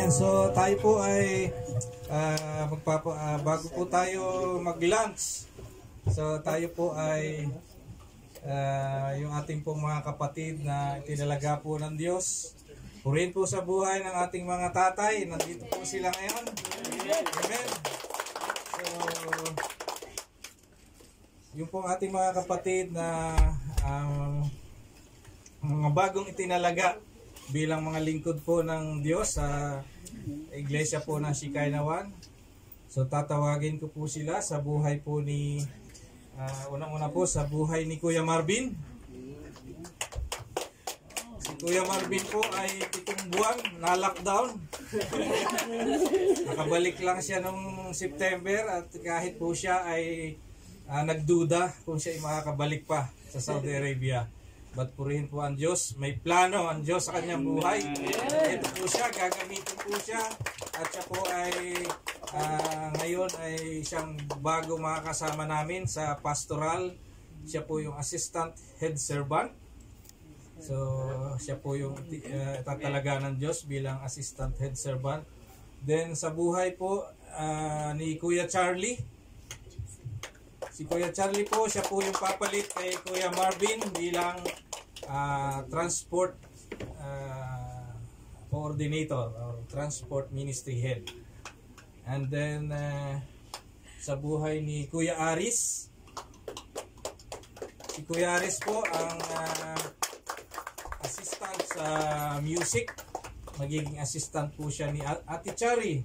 Amen. So tayo po ay bago po tayo mag-lunch. So tayo po ay yung ating pong mga kapatid na itinalaga po ng Diyos. Purihin po sa buhay ng ating mga tatay. Nandito po sila ngayon. Amen. So yung pong ating mga kapatid na mga bagong itinalaga bilang mga lingkod po ng Diyos sa iglesia po ng Shikainawan. So tatawagin ko po sila sa buhay po ni unang-una po sa buhay ni Kuya Marvin. Si Kuya Marvin po ay 7 buwan na lockdown. Nakabalik lang siya noong September at kahit po siya ay nagduda kung siya ay makakabalik pa sa Saudi Arabia. But purihin po ang Diyos. May plano ang Diyos sa kanyang buhay. Ito po siya, gagamitin po siya. At siya po ay ngayon ay siyang bago makakasama namin sa pastoral. Siya po yung assistant head servant. So siya po yung tatalaga ng Diyos bilang assistant head servant. Then sa buhay po ni Kuya Charlie. Si Kuya Charlie po, siya po yung papalit kay Kuya Marvin bilang transport coordinator or transport ministry head. And then sa buhay ni Kuya Aris, si Kuya Aris po ang assistant sa music. Magiging assistant po siya ni Ate Chari.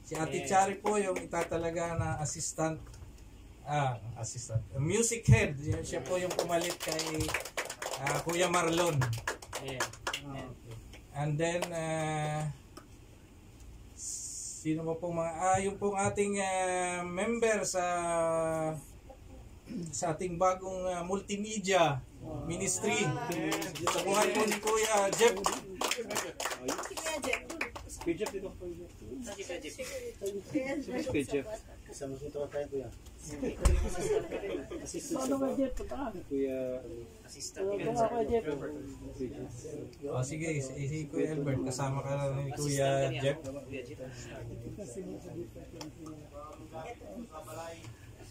Si Ate Chari po yung itatalaga na assistant music head. Siya po yung pumalit kay Kuya Marlon. And then sino ba pong mga yung pong ating member sa ating bagong multimedia ministry. Sa buhay po ni Kuya Jeff. Kuya Jeff dito po. Kuya Jeff. Kasama dito tayo Kuya. Ano ba Jeff? Kuya assistant. Kuya Jeff. Sige, si Kuya Albert kasama ka na ni Kuya Jeff.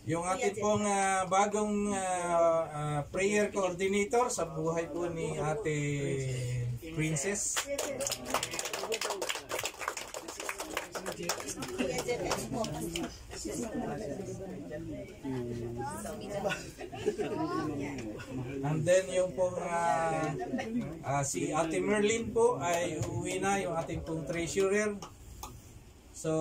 Yung ating pong bagong prayer coordinator sa buhay po ni Ate Princess. And then yung pong si Ate Merlin po ay uuwi na, yung ating pong treasurer. So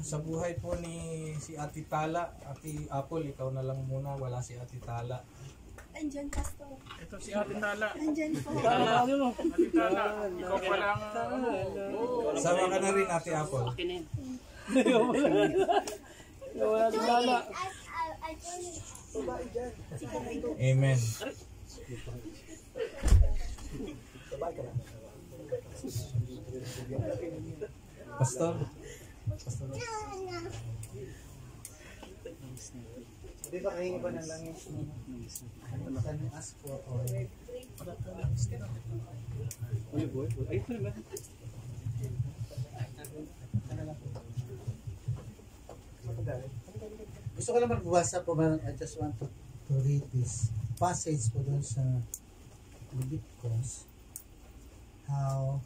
sa buhay po ni si Ate Tala, Ate Apple, ikaw na lang muna, wala si Ate Tala. Andyan, Pastor. Ito si Ate Tala. Andyan po. Ate Tala, ikaw pa lang. Sama ka na rin, Ate Apple. Wala si Tala. Amen. Pastor. Di ba kahingi pa ng langis? Can you ask for oil? Ay, ito naman. Gusto ko lang magbasa po, I just want to read this passage po doon sa Leviticus, how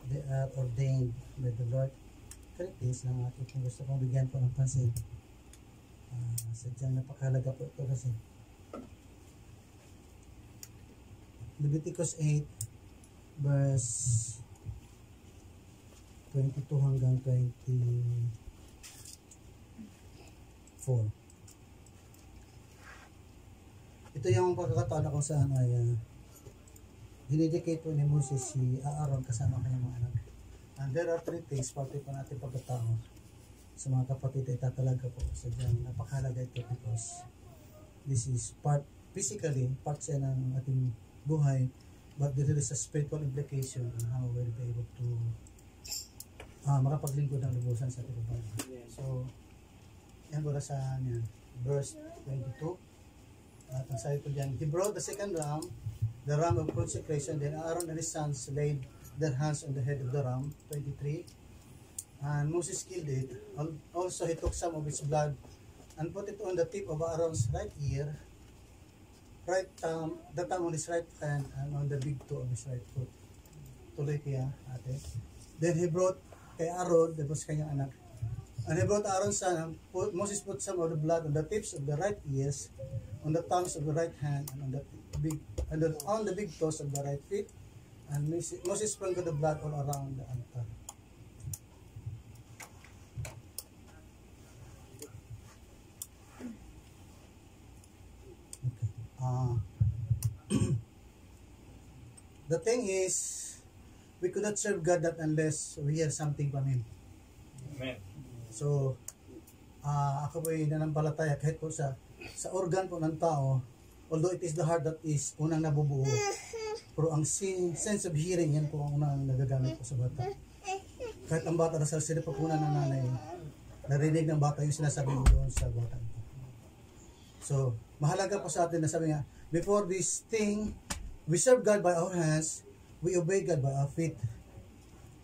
they are ordained by the Lord. Correct lang natin kung gusto kong bigyan po ng pansin. Sadyang napakahalaga po ito kasi Leviticus 8 verse 22 hanggang 24. Ito yung pagkakataon na kung saan ay dinedicate po ni Moses si Aaron kasama kanyang mga anak. And there are 3 things parte po natin pagkatao sa mga kapatid ay tatalaga po. Sadyang napakahalaga ito because this is part, physically, part siya ng ating buhay, but there is a spiritual implication on how we'll be able to makapaglingkod ng lubusan sa ating buhay. So, yan ko na sa verse 22. At ang sabi po dyan, he brought the second ram, the ram of consecration. Then Aaron and his sons laid their hands on the head of the ram. 23. And Moses killed it. Also, he took some of its blood and put it on the tip of Aaron's right ear, right thumb, the thumb on his right hand, and on the big toe of his right foot. Tuloy kaya, ate. Then he brought kay Aaron, that was kanyang anak. And he brought Aaron's son, Moses put some of the blood on the tips of the right ears, on the thumbs of the right hand, and on the big toes of the right feet. And Moses sprinkled the blood all around the altar. The thing is, we could not serve God that unless we hear something from Him. Amen. So, ako po ay nanampalataya kahit po sa organ po ng tao, although it is the heart that is unang nabubuo, pero ang sense of hearing, yan po ang unang nagagamit po sa bata. Kahit ang bata nasa sinipapunan ng nanay, narinig ng bata yung sinasabi mo doon sa bata. So, mahalaga po sa atin na sabi nga, before this thing, we serve God by our hands, we obey God by our feet.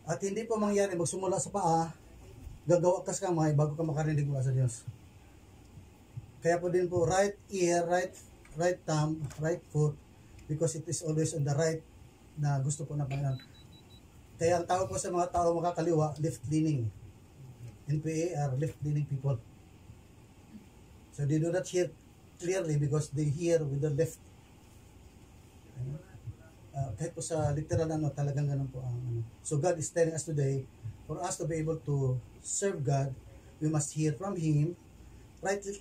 At hindi po mangyari magsumula sa paa, gagawa ka sa kamay bago ka makarinig mula sa Diyos. Kaya po din po, right ear, right thumb, right foot, because it is always on the right na gusto po na Panginoon. Kaya ang tawag po sa mga tao makakaliwa, left-leaning. NPA are left-leaning people. So they do not hear clearly because they hear with the left. Kahit po sa literal talagang ganun po ang So God is telling us today, for us to be able to serve God, we must hear from Him, rightly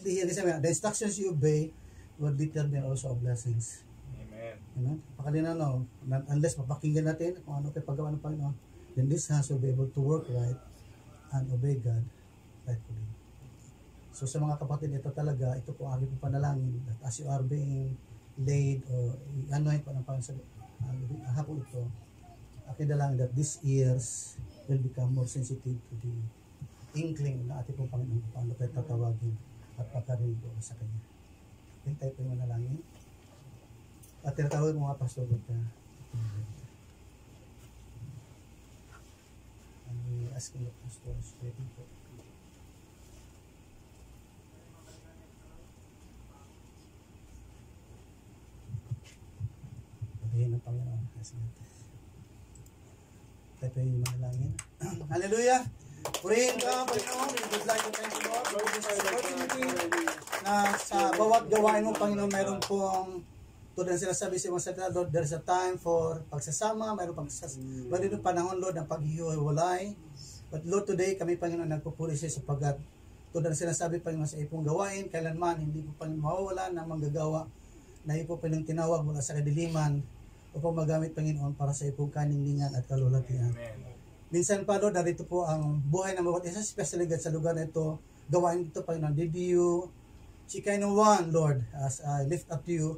hear. Kasi the instructions you obey will determine also our blessings. Amen. Amen? Pakalina unless mapakinggan natin kung ano kayo paggawa ng Panginoon, then this hands will be able to work right and obey God rightfully. So sa mga kapatid, ito talaga, ito po ang aking panalangin, that as you are being laid o anoint pa ng Panginoon hapon ito, aking dalangin that these ears will become more sensitive to the inkling na ating pong Panginoon paano tayo tatawagin at pagkarinig sa Kanya. Okay, tayo po yung manalangin. At tinatawag mga pastor ka. And we asking the pastors waiting for pagkahin ng Panginoon. Tayo po yung manalangin. Hallelujah! Purihin ka, Panginoon. We would like to thank you, Lord, for this opportunity na sa bawat gawain mo, Panginoon, mayroon pong tulad ng sinasabi sa mga salita, Lord, there is a time for pagsasama, mayroon mayroon panahon, Lord, ng paghihiwalay. But Lord, today kami, Panginoon, nagpupuri sa sapagat tulad ng sinasabi, Panginoon, sa ipong gawain, kailanman hindi po Panginoon mawawala ng manggagawa na ipo Panginoon tinawag mula sa kadiliman upang magamit, Panginoon, para sa ipong kaninglingan at kalulatian. Minsan pa, Lord, narito po ang buhay ng bawat isa, especially sa lugar na ito, gawain ito, Panginoon. Did you, si Kaino One, Lord, as I lift up to you,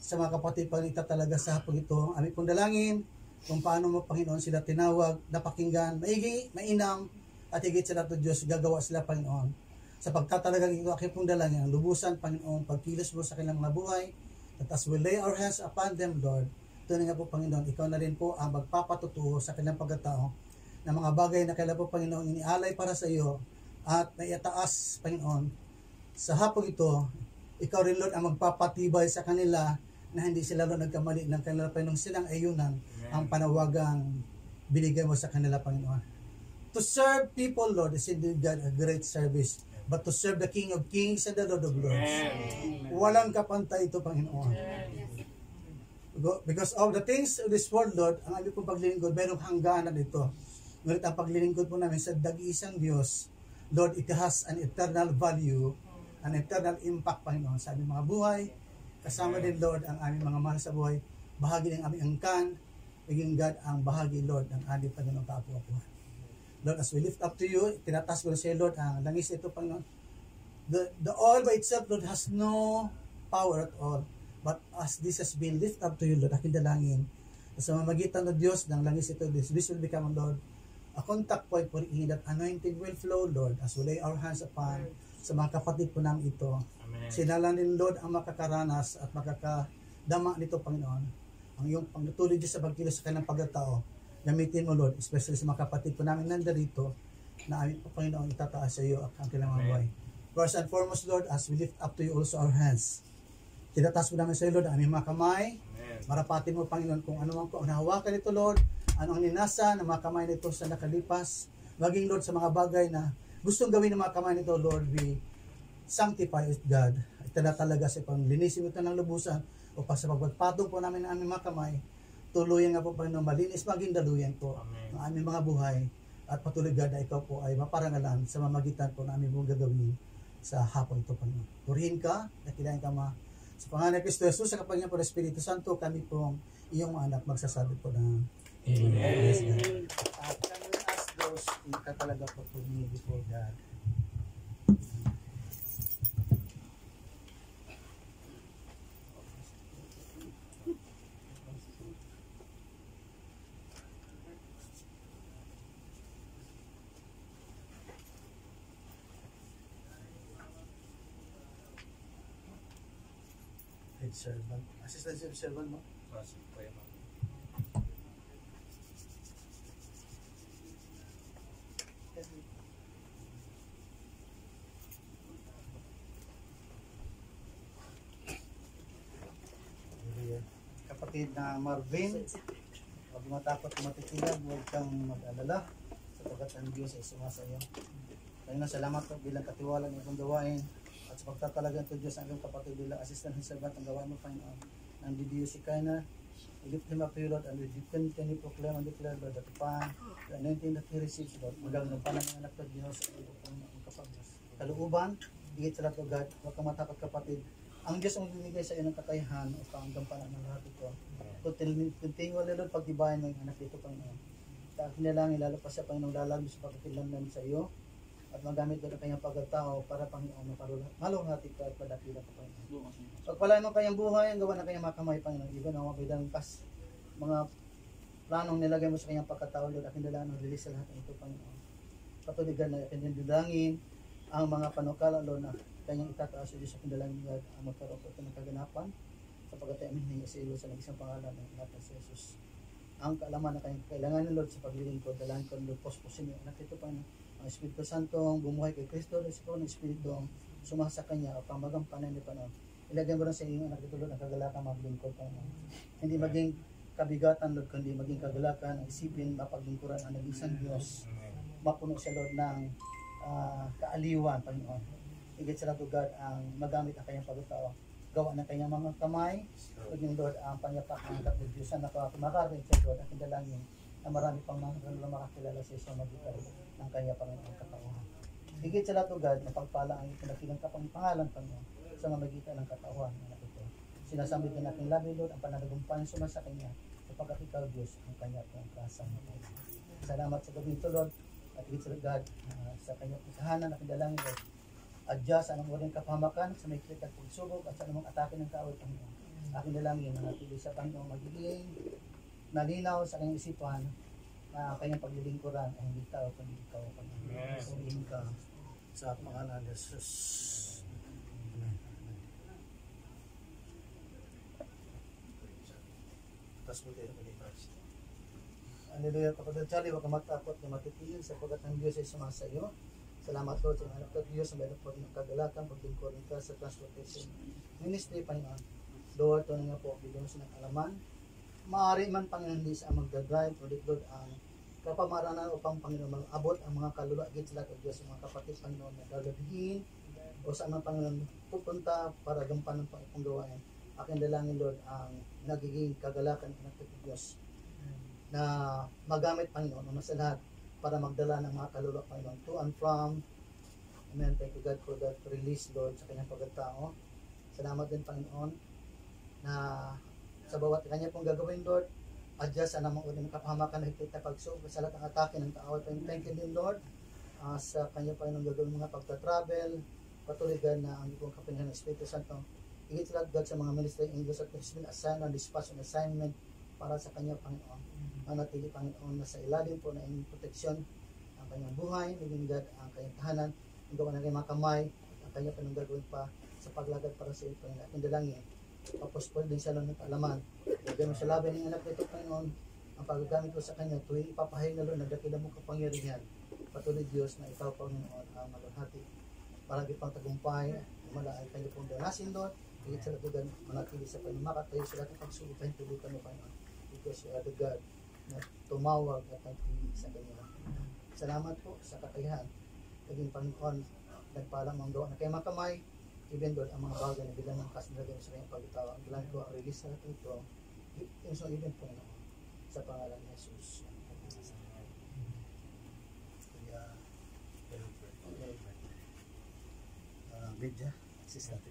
sa mga kapatid, Panginoon, talaga sa hapong ito, aming pong dalangin, kung paano mo, Panginoon, sila tinawag, napakinggan, maigi, mainam, at higit sila to Diyos, gagawa sila, Panginoon. Sa pagtatalagang ito, aking pong dalangin, ang lubusan, Panginoon, pagkilos mo sa kanilang mga buhay, at as we lay our hands upon them, Lord, tunay nga po, Panginoon, ikaw na rin po ang magpapatutuo sa kanilang pagkatao ng mga bagay na kailan po, Panginoon, inialay para sa iyo at naiataas, Panginoon, sa hapong ito, ikaw rin, Lord, ang magpapatibay sa kanila na hindi sila, Lord, nagkamali ng kanila, Panginoon, silang ayunan ang panawagang binigay mo sa kanila, Panginoon. To serve people, Lord, is indeed God a great service, but to serve the King of Kings and the Lord of Lords, walang kapantay ito, Panginoon. Because of the things of this world, Lord, ang aming pong paglilingkod, mayroong hangganan ito. Ngunit ang paglilingkod po namin sa dag-iisang Diyos, Lord, it has an eternal value, an eternal impact, Panginoon, sa aming mga buhay. Kasama din, Lord, ang aming mga mahal sa buhay. Bahagi ng aming angkan, maging God ang bahagi, Lord, ng aming Panginoon kaapu-apuhan. Lord, as we lift up to you, tinatas ko na sa iyo, Lord, ang langis ito, Panginoon. The oil by itself, Lord, has no power at all. But as this has been lifted up to you, Lord, aking dalangin, sa mamagitan ng Diyos ng langis ito, this will become, Lord, a contact point for in that anointing will flow, Lord, as we lay our hands upon sa mga kapatid po namin ito. Sila din, Lord, ang makakaranas at makakadama nito, Panginoon. Ang iyong pagtuloy sa pagkilos sa kanilang pagkatao Gamitin mo, Lord, especially sa mga kapatid po namin nandarito, na amin po, Panginoon, itataas sa iyo ang kailangan mga buhay. First and foremost, Lord, as we lift up to you also our hands, tinataas po namin sa iyo, Lord, ang aming mga kamay. Marapatin mo, Panginoon, kung ano man ko ang nahawakan nito, Lord, ano ang ninasa ng mga kamay nito sa nakalipas, maging, Lord, sa mga bagay na gustong gawin ng mga kamay nito, Lord, we sanctify it, God. Ito talaga sa panglinisin ito ng lubusan o pa sa pagpagpatong po namin ng aming mga kamay, tuluyan nga po, Panginoon, malinis maging daluyan po ng aming mga buhay at patuloy, God, na ikaw po ay maparangalan sa mamagitan po na aming mong gagawin sa hapon ito, Panginoon. Purihin ka, nakilain ka sa pangalan ni Kristo Jesus, sa kapangyarihan po ng Espiritu Santo, kami pong iyong anak magsasabi po ng Amen. Yes, God. At kami as those, hindi ka talaga po to me before God. Head servant. Assistant head servant mo? Kapatid na Marvin, huwag matakot matitilag, huwag kang mag-alala sapagkat ang Diyos ay sumasa iyo. Kaya salamat po bilang katiwala ng itong gawain at sa pagtatalagan ito Diyos ang iyong kapatid bilang assistant and servant ang gawain mo, Panginoon. Nang didiyo si Kaina, we lift him up to you, Lord, and we continue to proclaim and declare, Lord, that upon the anointing that he receives, Lord, magalang pa ng anak ng Diyos ang kapatid. Kaluuban, higit sa lahat, Lord God, huwag kang matakot, kapatid. Ang Diyos ang bibigay sa iyo ng kakayahan upang gampanan ng lahat ito. Continually, Lord, pagtibayan ng anak dito, Panginoon. Sa akin na lang, lalo pa sa Panginoon, lalalo sa pagkatilangan sa iyo at magamit doon ang kanyang pagkatao para, Panginoon, malungati ka at padakila ka, Panginoon. Pagpalain mo kanyang buhay, ang gawa ng kanyang mga kamay, Panginoon. Iba na mabidang mga planong nilagay mo sa kanyang pagkatao, Lord, akin na lang ang release sa lahat ng ito, Panginoon. Patuligan na kanyang dudangin ang mga panukala, Lord, na kanyang itataas sa Diyos sa kindalangin, God, ang magkaroon po ito ng kaganapan sapagkat ay amin sa iyo sa nag-isang pangalan ng natin sa Jesus. Ang kaalaman na kanyang kailangan ni Lord sa paglilingkod, dalangin ko, Lord, posposin niyo. Anak ito, Panginoon, ang Espiritu Santo ang bumuhay kay Kristo, Lord, sa ng Espiritu ang sumasa kanya o pamagampanan ni Panginoon. Ilagay mo rin sa iyo, anak ito, Lord, ang kagalakan maglingkod, Panginoon. Hindi maging kabigatan, Lord, kundi maging kagalakan, ang isipin, mapaglingkuran ang nag-isang Diyos. Mapuno siya, Lord, ng kaaliwan, Panginoon. Higit sa lahat, God, ang magamit ang kanyang pagkatao. Gawa ng kanyang mga kamay, maging, Lord, ang panyapakan at Diyosan na kumakarin siya, Lord, at dalangin na marami pang mga makakilala sa isang magitan ng kanya Panginoon katauhan. Higit sa lahat, God, na pagpala ang pinakilang pangalan, Panginoon, sa mamagitan ng katauhan na ito. Sinasambit din natin labi, Lord, ang pananagumpahan sumasa kanya sapagkat ikaw, Diyos, ang kanya pong kasama. Salamat sa gabi ito, Lord, at higit sa God, sa kanyang kahanan at dalangin, Lord. Adya sa anong walang kapahamakan, sa may klit at pagsubok at sa anong atake ng kaaway, Panginoon. Akin dalangin na natili sa Panginoon magiging nalinaw sa kanyang isipan na kanyang paglilingkuran ay hindi tao kundi ikaw, Panginoon. Surihin ka sa pangalan ng Jesus. Amen. Tapos mo tayo pag-ibras. Hallelujah, kapatid Charlie, huwag ka matakot na matitingin sapagkat ang Diyos ay sumasa iyo. Salamat, Lord, sa anak ng Diyos, na meron po ng kagalakan, paglingkurin ka sa transportation ministry, Panginoon. Lord, ito nga po, bigyan mo ng alaman. Maaari man, Panginoon, hindi sa magdadrive, Lord, ang kapamaranan upang, Panginoon, mag-abot ang mga kaluluwa, higit sa lahat ng Diyos, mga kapatid, Panginoon, na gagabihin, o sa mga, Panginoon, pupunta para gampanan pa itong gawain. Aking dalangin, Lord, ang nagiging kagalakan ng anak ng Diyos, na magamit, Panginoon, na sa lahat, para magdala ng mga kaluluwa, Panginoon, to and from. Amen. Thank you, God, for that release, Lord, sa kanyang pagkatao. Salamat din, Panginoon, na sa bawat kanya pong gagawin, Lord, adjust sa namang ulit ng kapahamakan na higit na pagsuog sa lahat ng atake ng kaaway. Thank you din, Lord, sa kanya, Panginoon, gagawin mga pagta-travel, patuloy na ang iyong kapinhan ng Espiritu Santo. Higit sa lahat, God, sa mga ministry, English at Christian assignment, dispatch and assignment para sa kanya, Panginoon. Manatili, Panginoon, na sa ilalim po na inyong proteksyon ang kanyang buhay, maging God ang kanyang tahanan, ang gawa ng kanyang mga kamay, ang kanyang panong gagawin pa sa paglagad para sa iyo, Panginoon. Ating dalangin, papospol din sa lang ng kaalaman. Gagawin mo sa labi ng anak nito, Panginoon, ang paggagamit ko sa kanya tuwing ipapahayag na Lord, nagdakila mo kapangyarihan. Patuloy Diyos na ikaw, Panginoon, ang maluhati. Palagi pang tagumpay, mala ay kayo pong dalasin, Lord. Higit sa latugan, manatili sa Panginoon. Makatayo sa lahat ng pagsulitan, tulutan mo, Panginoon. Because you are the God na tumawag at nagpili sa kanya. Salamat po sa kakayahan. Naging Panginoon, nagpalang mga gawa na kayo makamay, even Lord, ang mga bagay na bilang ng kasinagay sa kanyang pagkatawa. Ang bilang ko, ang release na natin ito, yung sa even Panginoon, sa pangalan ni Jesus. Media, assistant.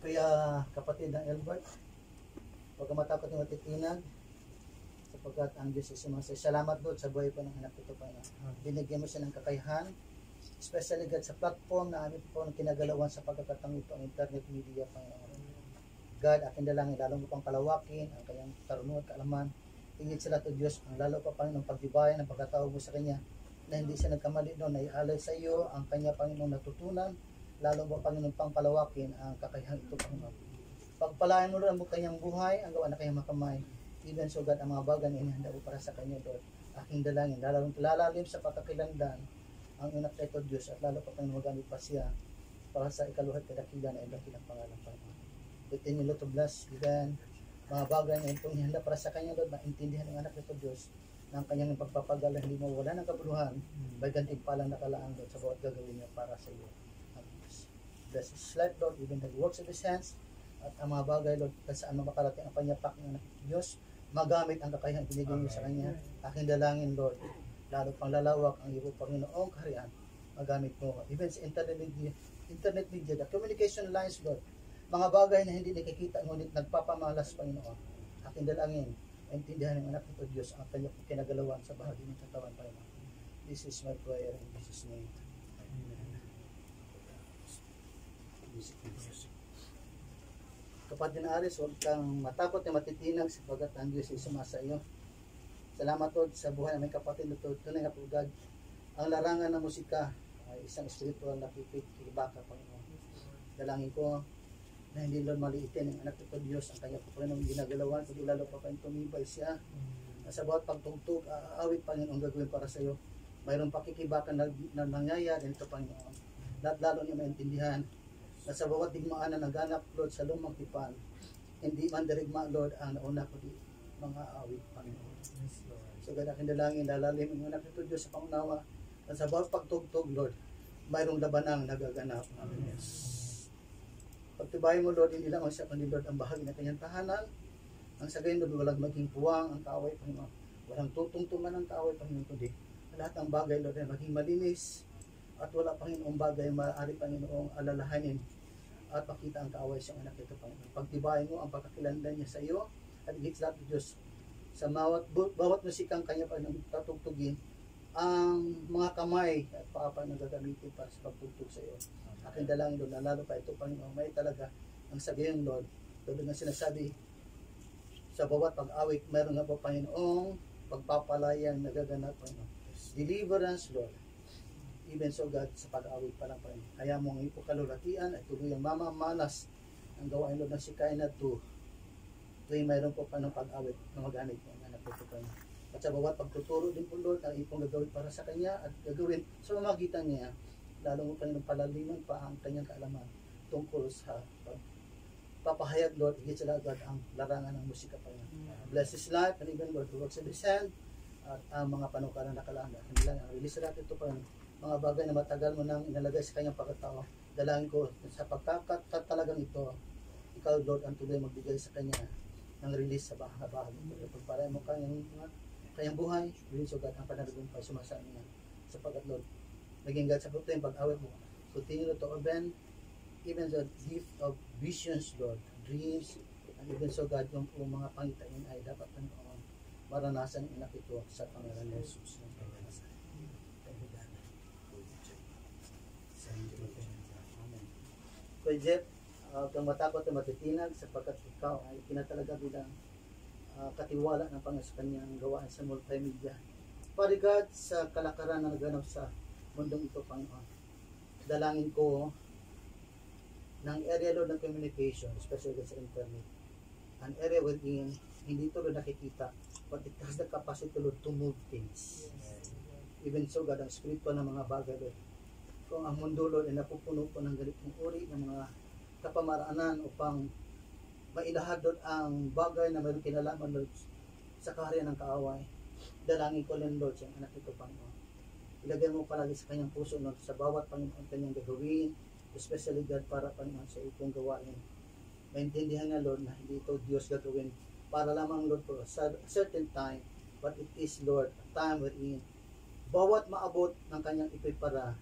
Kaya kapatid ng Albert, huwag ka matakot na matitinag sapagkat ang Diyos ay sumasay. Salamat Lord sa buhay po ng anak ito, Panginoon. Binigyan mo siya ng kakayahan, especially God sa platform na amin po ng kinagalawan sa pagkakatang ito ang internet media, Panginoon. God, akin dalangin, lalo mo pang palawakin ang kanyang karunungan at kaalaman. Hingit sila to Diyos, ang lalo pa Panginoon pagdibayan ang pagkatawag mo sa Kanya na hindi siya nagkamali doon, na ialay sa iyo ang Kanya Panginoon natutunan, lalo mo Panginoon pang palawakin ang kakayahan ito, Panginoon. Pagpalain mo rin ang kanyang buhay, ang gawa na kanyang makamay, even so God, ang mga bagay na inihanda mo para sa Kanya, Lord. Aking dalangin, lalalim sa pagkakilandan ang inak na ito, Diyos, at lalo pa Panginoon magamit pa siya para sa ikaluhat kadakilan na dakilang pangalan, Panginoon. Continue to bless, even mga bagay na itong ihanda para sa Kanya, Lord, maintindihan ng anak nito, Diyos, ng kanyang pagpapagala, hindi mo wala ng kabuluhan, may gantimpalang nakalaan, Lord, sa bawat gagawin niya para sa iyo. Bless his life, Lord, even the works of his hands, at ang mga bagay, Lord, kung saan makarating ang panyapak ng anak ng Diyos, magamit ang kakayahan binigay mo sa Kanya. Aking dalangin, Lord, lalo pang lalawak ang iyo, Panginoong kaharian, magamit mo. Even sa internet media, the communication lines, Lord, mga bagay na hindi nakikita, ngunit nagpapamalas, Panginoon. Aking dalangin, intindihan ng anak nito, Diyos, ang kanyang kinagalawan sa bahagi ng katawan, Panginoon. This is my prayer in Jesus' name. Kapatid na Aris, huwag kang matakot na matitinag sapagat ang Diyos ay sumasa iyo. Salamat Lord sa buhay ng may kapatid na ito. Tunay na po God, ang larangan ng musika ay isang spiritual na kikibaka, Panginoon. Dalangin ko na hindi Lord maliitin ang anak nito, Diyos, ang kanya po Panginoon ginagalawan, kundi lalo pa Panginoon tumibay siya. Sa bawat pagtugtog, aawit Panginoon gagawin para sa iyo. Mayroong pakikibakan na nangyayari nito, Panginoon. Lalo niya maintindihan na sa bawat digmaan na naganap, Lord, sa lumang tipan, hindi man dirigma, Lord, ang nauna ko di mga awit, Panginoon. So, ganda aking dalangin, lalalim ang anak nito, Diyos, sa pangunawa, na sa bawat pagtugtog, Lord, mayroong labanang nagaganap. Yes. Pagtibayin mo, Lord, hindi lamang siya, kundi Lord, ang bahagi ng kanyang tahanan. Ang sagayin, Lord, walang maging puwang ang kaaway, Panginoon. Walang tutungtungan ang kaaway, Panginoon, kundi lahat ng bagay, Lord, ay maging malinis. At wala Panginoong bagay maaari Panginoong alalahanin at makita ang kaaway sa anak ito, Panginoon. Pagtibayin mo ang pagkakilanlan niya sa iyo at higit sa lahat, Diyos, sa bawat musikang kanya Panginoon tatugtugin, ang mga kamay at paa na gagamitin para sa pagtugtog sa iyo. Aking dalangin, Lord, na lalo pa ito, Panginoon, may talaga ang sabihin, Lord, tulad ng sinasabi sa bawat pag-awit, mayroon nga po, Panginoong pagpapalayang nagaganap, Panginoon. Deliverance, Lord. Even so, God, sa pag-awit pa lang, Panginoon. Kaya mong ipokalulatian at tuluyang mamamalas ang gawain, Lord, ng sikay na ito. Tuwing mayroon po pa ng pag-awit na magamit mo ang anak ito, Panginoon. At sa bawat pagtuturo din po, Lord, ang ipong gagawin para sa Kanya at gagawin sa mamagitan niya, lalo mo, Panginoon, palaliman pa ang Kanyang kaalaman tungkol sa papahayag, Lord, higit sa lahat, God, ang larangan ng musika, Panginoon. Bless his life and even, Lord, the works of his hand at ang mga panukalan na kalaanda. Hindi lang, release sa lahat ito, Panginoon. Mga bagay na matagal mo nang inalagay sa kanyang pagkatao. Dalangin ko sa pagkakatalagang ito, ikaw, Lord, ang tuloy magbigay sa kanya ng release sa bahagi. Pagpalay mo kanyang buhay, release o God ang pananagumpay sumasaan niya. Sapagat, Lord, naging God sa puto yung pag-awit mo. Continue to open even the gift of visions, Lord, dreams, and even so, God, yung mga pangitain ay dapat maranasan ng anak ito sa pangalan ng Jesus. Kuya Jeff, kang matakot at matitinag sapagkat ikaw ay pinatalaga bilang katiwala ng Panginoon sa kanyang gawaan sa multimedia. Father God, sa kalakaran na naganap sa mundong ito, Panginoon, dalangin ko ng area, Lord, ng communication, especially sa internet, an area wherein hindi ito Lord nakikita, but it has the capacity Lord to move things. Even so God, ang spiritual ng mga bagay Lord, kung ang mundo Lord ay napupuno po ng ganitong uri ng mga kapamaraanan upang mailahad Lord ang bagay na mayroong kinalaman Lord sa kaharian ng kaaway, dalangin ko rin Lord sa anak ito Panginoon. Ilagay mo palagi sa kanyang puso Lord sa bawat Panginoon kanyang gagawin, especially God para Panginoon sa itong gawain. Maintindihan na Lord na hindi ito Diyos gagawin para lamang Lord for a certain time, but it is Lord a time wherein bawat maabot ng kanyang ipipara,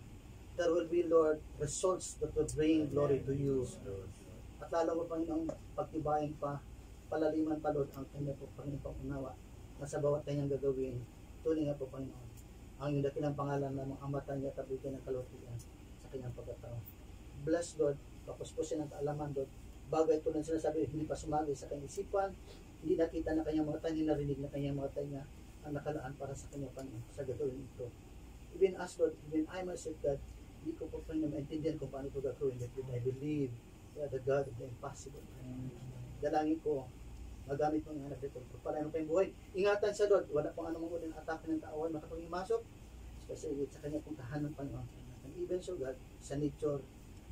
there will be Lord results that will bring glory to you. At lalo mo Panginoon pagtibayin pa, palaliman pa Lord ang kanyang po Panginoon pangunawa na sa bawat kanyang gagawin. Tuloy nga po Panginoon ang iyong dakilang pangalan na mga amatan niya tabigan ng kalutian sa kanyang pagkatao. Bless Lord, papuspusin ang kaalaman Lord, bagay tulad sinasabi, hindi pa sumagi sa kanyang isipan, hindi nakita na kanyang mga tayo, narinig na kanyang mga tayo ang nakalaan para sa kanyang Panginoon sa gagawin ito. Even us Lord, even I myself God, hindi ko po Panginoon maintindihan kung paano ito gagawin, but I believe you are the God of the impossible. Dalangin ko, magamit mo yung anak dito. Pagpalain mo pa yung buhay. Ingatan sa Lord. Wala pang anumang uling atake ng kaaway makapag-imasok. Especially sa kanya kung tahanan pa Panginoon. And even so God, sa nature,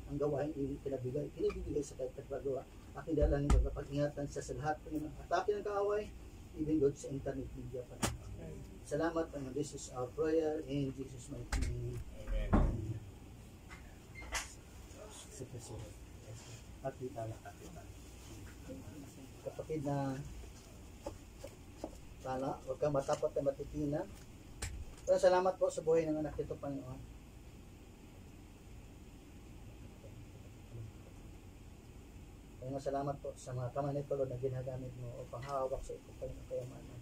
ang gawain pinibigay sa kahit pagpagawa. Aking dalangin Lord, kapag-ingatan sa lahat ng atake ng kaaway, even God sa internet media pa Panginoon. Salamat Panginoon. This is our prayer in Jesus' mighty name. Amen. At ditala. Kapatid na tala, huwag kang matapat na matitinan. Pero salamat po sa buhay ng anak nito, Panginoon. Panginoon, salamat po sa mga kamay nito, Lord, na ginagamit mo upang hawak sa ito, Panginoon, kayamanan.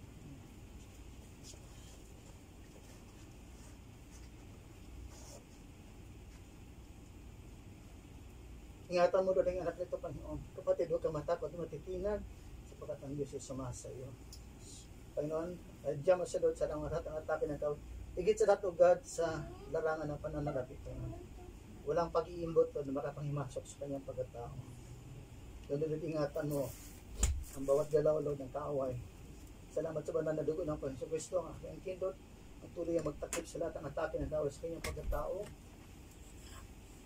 Ingatan mo doon ang anak nito, Panginoon. Kapatid, huwag kang matakot at matitinan sapagkat ang Diyos ay sumasa iyo. Panginoon, diyan mo sa Lord sa lahat ang atake ng tao. Higit sa lahat, O God, sa larangan ng pananalapit. Walang pag-iimbot na makapanghimasok sa kanyang pagkatao. Lord, ingatan mo ang bawat galaw, Lord, ng kaaway. Salamat sa banal na dugo ng Panginoon Kristo, ang aking kindot, ang tuloy ang magtakip sa lahat ng atake ng tao sa kanyang pagkatao.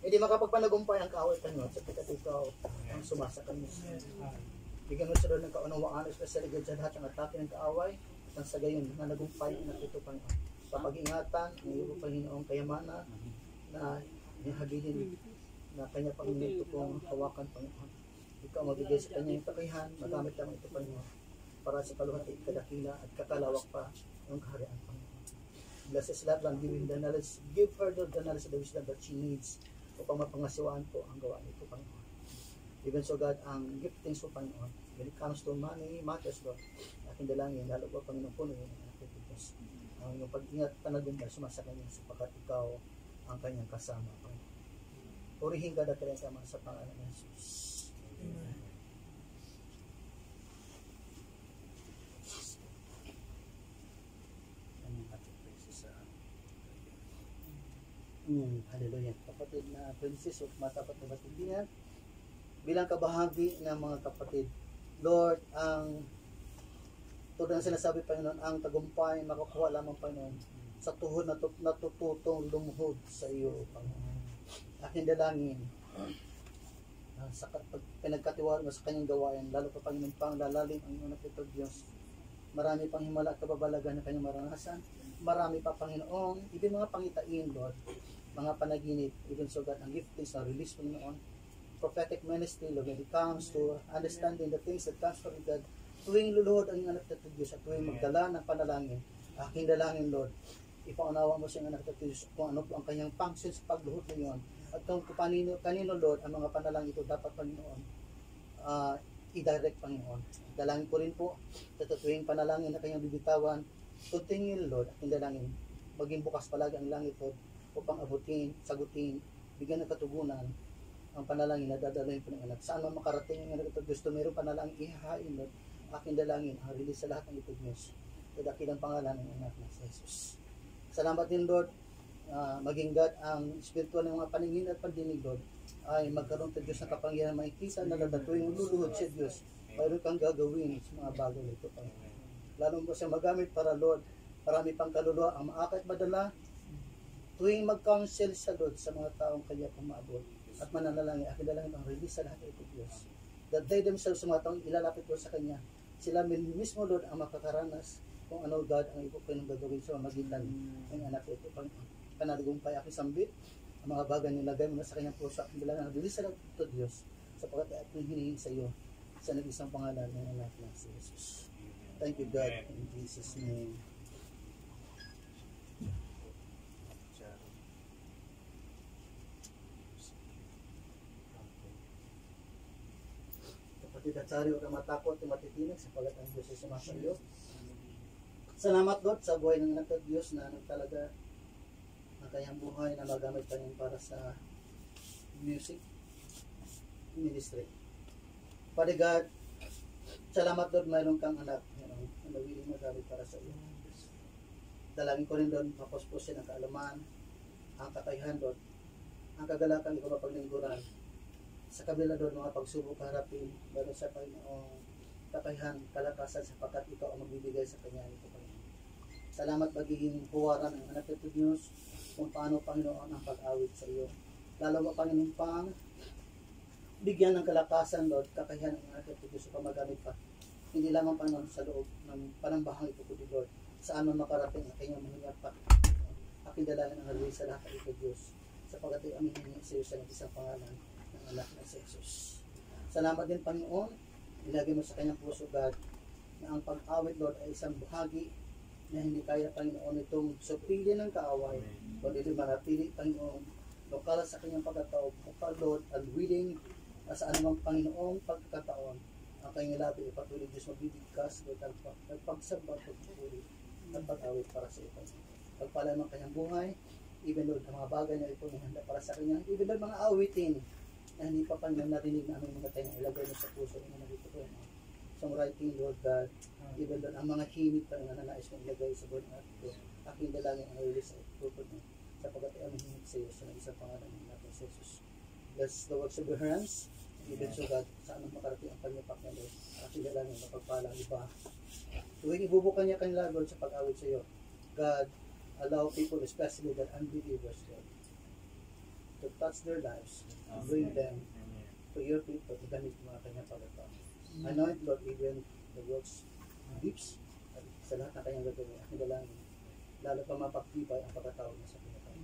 Hindi makapagpanagumpay ang kaaway Panginoon sapagkat ikaw ang sumasa kanya. Bigyan mo sa Lord ng kaunawaan, especially sa lahat ng atake ng kaaway, at sa gayon na nagumpay na ito Panginoon. Papag-ingatan ng iyo Panginoong kayamanan na inihabilin na kanya Panginoon ito kong hawakan Panginoon. Ikaw magbigay sa kanya yung kakayahan, magamit lang ito Panginoon para sa kaluhati, kadakila at kakalawak pa ng kaharian Panginoon. Bless us lahat lang, give her the knowledge and the wisdom that she needs upang mapangasiwaan po ang gawa nito, Panginoon. Even so, God, ang giftings po, Panginoon, when it comes to money matters, Lord, aking dalangin, lalo po, Panginoon, puno yung aking Diyos. Ang iyong pag-ingat panagunda, sumasa kanya sapagkat ikaw ang kanyang kasama, Panginoon. Purihin ka dahil kama sa pangalan ng Jesus. Amen. Hallelujah. Kapatid na princess of matapat na batitingan, bilang kabahagi ng mga kapatid, Lord, ang tulad ng sinasabi Panginoon, ang tagumpay makukuha lamang Panginoon sa tuhod na natututong lumuhod sa iyo, Panginoon. Aking dalangin sa pinagkatiwala mo sa kanyang gawain, lalo pa Panginoon pang lalalim ang iyong napito Diyos. Marami pang himala at kababalagan na kanyang maranasan. Marami pa Panginoon, even mga pangitain, Lord, mga panaginip, even so God, ang giftings na release Panginoon, prophetic ministry, Lord, when it comes to understanding the things that comes from God, tuwing luluhod ang anak ng Diyos at tuwing magdala ng panalangin, aking dalangin, Lord, ipaunawa mo sa anak ng Diyos kung ano po ang kanyang function sa pagluhod ngayon, at kung kanino, Lord, ang mga panalangin ito dapat, Panginoon, i-direct, Panginoon. Dalangin ko rin po, sa tuwing panalangin na kanyang bibitawan, continue, Lord, aking dalangin, maging bukas palagi ang langit, Lord, upang abutin, sagutin, bigyan ng katugunan ang panalangin na dadalhin po ng anak. Saan man makarating ang anak ito, gusto mayroong panalangin ihahain, Lord, aking dalangin, ang release sa lahat ng ito, Diyos. Sa dakilang pangalan ng anak na sa Jesus. Salamat din, Lord, maging God ang spiritual ng mga paningin at pandinig, Lord, ay magkaroon sa Diyos ng kapangyarihan makikita na tuwing luluhod siya, Diyos, mayroon kang gagawin sa mga bagay nito, Panginoon. Lalo mo siya magamit para, Lord, marami pang kaluluwa ang maakit madala tuwing mag-counsel sa Lord sa mga taong kanya pumaabot at mananalangin, akin dalangin ang release sa lahat ito, Diyos. That they themselves sa mga taong ilalapit ko sa Kanya, sila mismo, Lord, ang makakaranas kung ano, God, ang ipupin ng gagawin sa magitan ng anak ito. Panaligumpay aking sambit, ang mga bagay nilagay mo na sa Kanyang puso, aking dalangin ang release sa lahat ito, Diyos, sapagkat ay aking hinihin sa iyo sa nag-isang pangalan ng anak na si Jesus. Thank you, God, in Jesus' name. Kapatid at sari, huwag kang matakot at matitinig sapagat ang Diyos ay sumasa iyo. Salamat, Lord, sa buhay ng anak at Diyos na talaga ng kanyang buhay na magamit pa niyan para sa music ministry. Father God, salamat, Lord, mayroon kang anak na nawiling magamit para sa iyo. Dalangin ko rin, Lord, mapuspusin ang kaalaman, ang kakayahan, Lord, ang kagalakan, ikaw mapaglingkuran. Sa kabila, Lord, mga pagsubok harapin, lalo sa Panginoong kakayahan, kalakasan, sapagkat ikaw ang magbibigay sa kanya ito, Panginoon. Salamat magiging huwaran ang anak ito, Diyos, kung paano, Panginoon, ang pag-awit sa iyo. Lalo mo, Panginoon, pang bigyan ng kalakasan, Lord, kakayahan ng anak ito, Diyos, upang magamit pa. Hindi lamang, Panginoon, sa loob ng panambahang ito, Lord, saan man makarating ang kanyang mahingat pa. Aking dalangin ang halawin sa lahat ito, Diyos, sapagkat ay aming hiningi sa iyo sa isang pangalan ng anak na si Jesus. Salamat din, Panginoon, ilagay mo sa kanyang puso, God, na ang pag-awit, Lord, ay isang bahagi na hindi kaya, Panginoon, itong supili ng kaaway, kundi ito manatili, Panginoon, lokal sa kanyang pagkatao, Lord, and willing sa anumang Panginoong pagkakataon, ang kanyang labi, ipatuloy, Diyos, magbibigkas, Lord, nagpagsabang pagpupuli ng pag-awit para sa ito. Pagpala ng kanyang buhay, even, Lord, ang mga bagay na ito na handa para sa kanya, even, Lord, mga awitin, na hindi pa Panginoon narinig na aming mga tayo na ilagay mo sa puso na nandito ko. Songwriting, Lord God, even doon ang mga himig pa na nais mong ilagay sa buwan at ito, aking dalangin ang release sa ito mo, sapagkat ay aming himig sa iyo sa isang pangalan ng natin sa Jesus. Bless the works of your hands, even so, God, saan ang makarating ang panyapak na Lord, aking dalangin mapagpalang iba. Tuwing ibubukan niya kanila, Lord, sa pag-awit sa iyo, God, allow people, especially the unbelievers, God, to touch their lives, and bring them to your people, to gamit mga kanyang pagkatao. Anoint, Lord, even the works lips, at sa lahat na kanyang gagawin, aking dalangin, lalo pa mapagtibay ang pagkatao niya sa pinatao.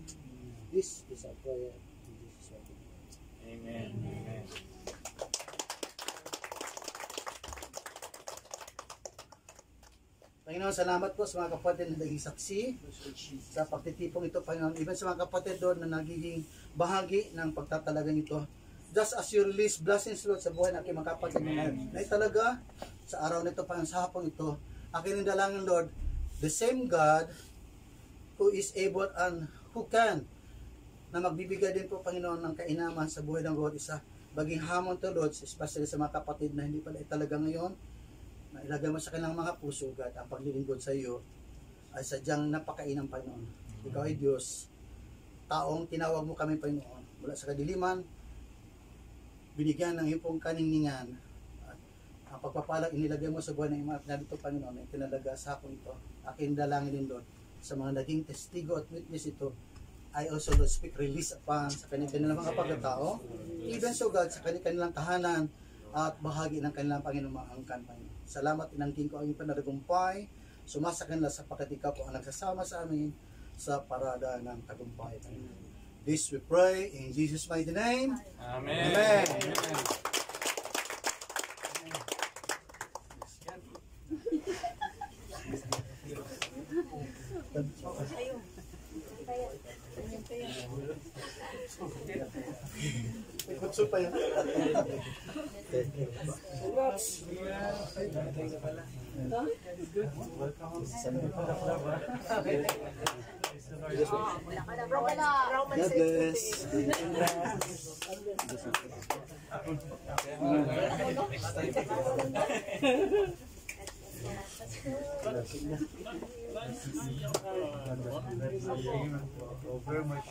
This is our prayer in Jesus' name. Amen. Amen. Panginoon, salamat po sa mga kapatid na naging saksi sa pagtitipong ito, Panginoon. Even sa mga kapatid doon na nagiging bahagi ng pagtatalagang ito. Just as you release blessings, Lord, sa buhay ng aking mga kapatid na talaga sa araw nito, Panginoon, sa hapon ito, aking dalangin, Lord, the same God who is able and who can na magbibigay din po, Panginoon, ng kainaman sa buhay ng Lord isa. Baging hamon to, Lord, especially sa mga kapatid na hindi pala talaga ngayon, na ilagay mo sa kanilang mga puso, God, ang paglilingkod sa iyo ay sadyang napakainang, Panginoon. Ikaw ay Diyos, taong tinawag mo kami, Panginoon, mula sa kadiliman, binigyan ng iyong kaningningan, at ang pagpapalag inilagay mo sa buhay ng mga narito, Panginoon, ay tinalaga sa hapon ito. Aking dalangin din, Lord, sa mga naging testigo at witness ito, I also, Lord, speak release upon sa kanilang mga pagkatao, even so, God, sa kanilang tahanan, at bahagi ng kanilang Panginoon mga angkan, Panginoon. Salamat, inangkin ko ang iyong panadagumpay, sumasa kanila sapagkat ikaw po ang nagsasama sa amin sa parada ng tagumpay, Panginoon. This we pray in Jesus' mighty name. Amen. Amen. Amen. May kutso pa yan. God bless. Very much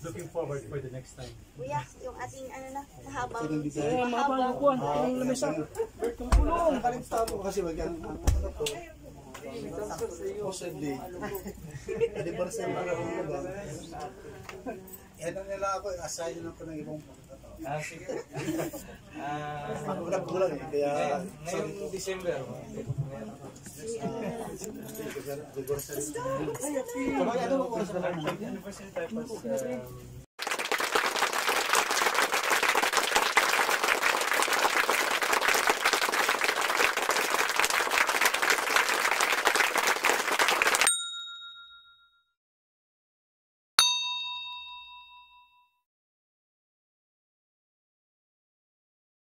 looking forward for the next time. Kuya, yung ating ano na, mahabang. Kaya mahaba yung kuwan, yung lamesa. Ang kalimta mo kasi wag ang ano to. Possibly. Anniversary na lang ako ba? Yan ang nila ako, assign lang ko ng ibang pagkakataon. Sige. Ako kulang eh, kaya... Ngayong December. Anniversary. Ano mo oras na lang? Anniversary tayo